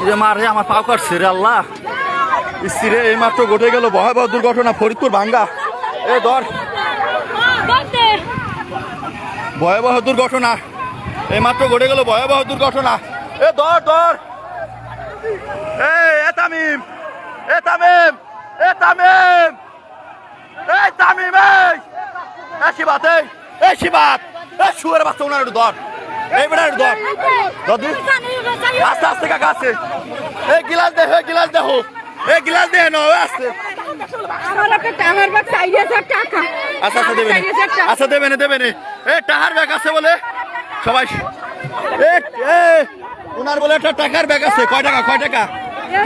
যে মারে আমার পাও কাটছে রে আল্লাহ। স্ত্রীরে এই মাত্র ঘটে গেল ভয়াবহ দুর্ঘটনা ফরিদপুর ভাঙ্গা। এ ধর, ভয়াবহ দুর্ঘটনা এই মাত্র ঘটে গেল ভয়াবহ দুর্ঘটনা। এ ধর ধর, এ তামিম, এ তামিম, এ তামিম, এই তামিম, এই শিবাত, এই শিবাত, এই শুয়ার বাচ্চা ওনার একটু ধর, এই বেটা একটু ধর, আস্তে আস্তে কাকা আসছে। এই গিলাস দে, এই গিলাস দেখো, এই গিলাস দে না আসছে। আচ্ছা আচ্ছা দেবেন, আচ্ছা দেবেন দেবেন। এই টাকার ব্যাগ আছে বলে সবাই, ওনার বলে একটা টাকার ব্যাগ আছে। কয় টাকা, কয় টাকা,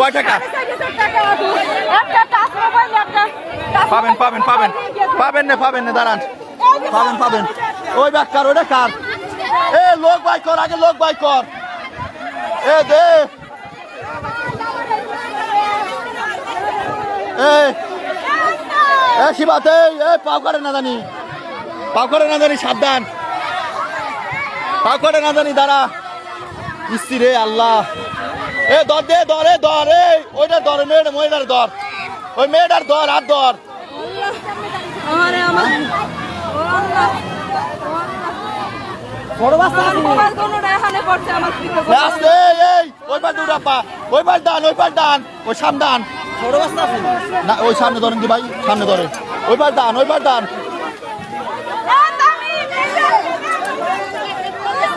কয় টাকা? পাবেন পাবেন পাবেন পাবেন না, পাবেন না, দাঁড়ান, পাবেন পাবেন। ওই ব্যাগ কার, ওটা কার? এ লোক বাই কর, আগে লোক বাই কর। এ দে, এ শিবাতে, এ পাও করে না জানি, পাও করে না জানি, সাবধান, পাও করে না জানি, দাঁড়া। ইস্তি রে আল্লাহ। এ ধর দে, ধরে ধর, ওইটা ধর, মেয়েটার ধর, ওই মেয়েটার ধর, হাত ধর। ওই পার ডান, ওই পার ডান, ওই সামদান না, ওই সামনে ধরেন কি ভাই, সামনে ধরে, ওই পার ডান, ওই পার ডান।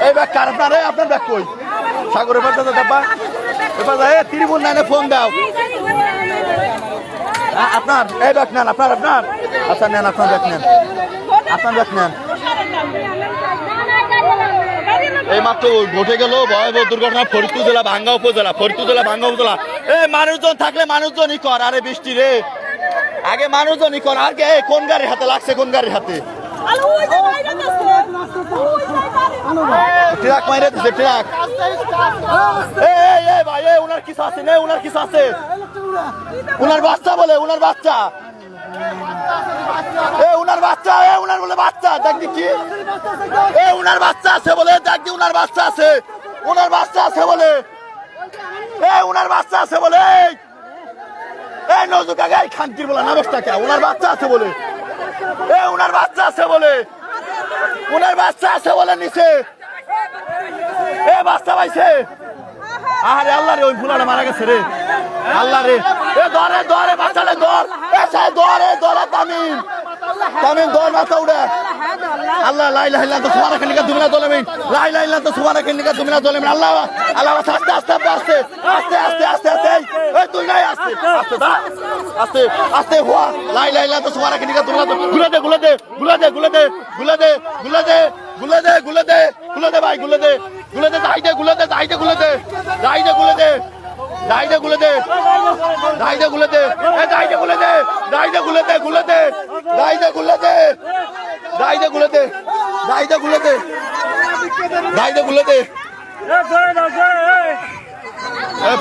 এই ব্যাগ কার আপনার? আপনার ব্যাগ কই? সাগরের পার দাদা ডাব্বা, এবার ত্রিপুল নাইনে ফোন দাও। আপনার এই ব্যাগ নেন, আপনার আপনার, আচ্ছা নেন, আপনার ব্যাগ নেন, আপনার ব্যাগ নেন। এই মাত্র ঘটে গেল ভয়াবহ দুর্ঘটনা ফরিদপুর জেলা ভাঙ্গা উপজেলা, ফরিদপুর জেলা ভাঙ্গা উপজেলা। এই মানুষজন থাকলে মানুষজনই কর, আরে বৃষ্টি রে, আগে মানুষজনই কর। আগে কোন গাড়ির হাতে লাগছে, কোন গাড়ির হাতে? ট্রাক মাইরে দিছে, ট্রাক। এই ভাই, উনার কিছু আছে না, উনার কিছু আছে, উনার বাচ্চা বলে, উনার বাচ্চা, উনার বাচ্চা, উনার বলে বাচ্চা, দেখি কি, উনার বাচ্চা আছে বলে, দেখি উনার বাচ্চা আছে, উনার বাচ্চা আছে বলে, উনার বাচ্চা আছে বলে, এই নজুকা গাই খানকির বলে নামসটাকে, উনার বাচ্চা আছে বলে, উনার বাচ্চা আছে বলে, উনার বাচ্চা আছে বলে নিচে, বাচ্চা পাইছে। আরে আল্লাহ রে, ওই ফুলাটা মারা গেছে রে, আল্লাহ রে। ধরে ধরে বাচ্চালে ধর, ধরে ধরে তামিম, তামিম ধর, বাচ্চা উড়ে। আল্লাহ লাই লাই তো সুবহানাকা কেনিকা তুমি না দলেমিন, লাই লাই তো সুবহানাকা কেনিকা তুমি না দলেমিন। আল্লাহ আল্লাহ, আস্তে আস্তে আস্তে আস্তে আস্তে আস্তে আস্তে আস্তে, এই তুই নাই, আস্তে আস্তে দা, আস্তে আস্তে হুয়া, লাই লাই তো সুবহানাকা কেনিকা তুমি না। গুলে দে, গুলে দে, গুলে দে, গুলে দে, গুলে দে, গুলে দে, গুলে দে, গুলে দে, গুলে দে ভাই, গুলে দে, গুলে দে, দাই দে, গুলে দে, দাই দে, গুলে দে, দাই দে, গুলে দে, দাই দে, গুলে দে, দাই দে, গুলে দে, দাই দে, গুলে দে, দাই দে, গুলে দে, গুলে দে, দাই দে, গুলে দে, দাই দে, গুলে দে, দাই দে, গুলে দে, দাই দে, গুলে দে।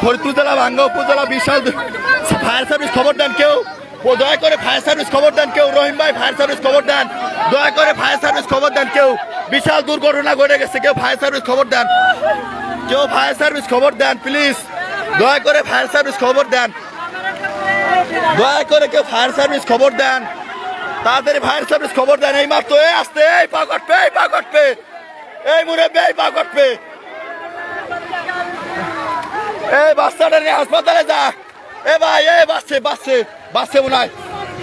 ফরিদপুর জেলা ভাঙ্গা উপজেলা বিশাল ফায়ার সার্ভিস খবর দেন কেউ, দয়া করে ফায়ার সার্ভিস খবর দেন কেউ। রহিম ভাই ফায়ার সার্ভিস খবর দেন, দয়া করে ফায়ার সার্ভিস খবর দেন কেউ। বিশাল দুর্ঘটনা ঘটে গেছে, কেউ ফায়ার সার্ভিস খবর দেন, কেউ ফায়ার সার্ভিস খবর দেন প্লিজ, দয়া করে ফায়ার সার্ভিস খবর দেন, দয়া করে কেউ ফায়ার সার্ভিস খবর দেন, তাড়াতাড়ি ফায়ার সার্ভিস খবর দেন। এই মাত্র আসতে, এই পা কাটবে, এই পা কাটবে, এই মুরব্বি, এই পা কাটবে, এই বাচ্চাটা নিয়ে হাসপাতালে যা। এ ভাই, এই বাচ্চে বাচ্চে বাচ্চে মনে হয়,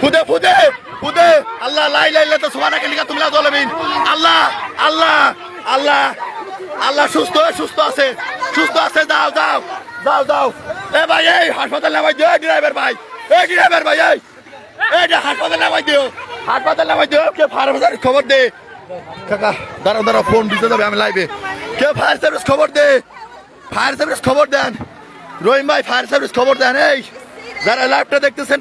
ফুদে ফুদে ফুদে। আল্লাহ লাই লাইলে তো সুবহানাকা কেনিকা তুমি না দলেমিন। আল্লাহ আল্লাহ আল্লাহ আল্লাহ, সুস্থ সুস্থ আছে, সুস্থ আছে, যাও যাও যাও যাও। এ ভাই, এই হাসপাতাল নামাই দিও, ড্রাইভার ভাই, এই ড্রাইভার ভাই, এই হাসপাতাল নামাই দিও, হাসপাতাল নামাই দিও। কে ফায়ার সার্ভিস খবর দে, কাকা দাঁড়াও দাঁড়াও, ফোন দিতে যাবে আমি লাইভে। কে ফায়ার সার্ভিস খবর দে, ফায়ার সার্ভিস খবর দেন। রহিম ভাই ফায়ার সার্ভিস খবর দেন। এই যারা লাইভটা দেখতেছেন,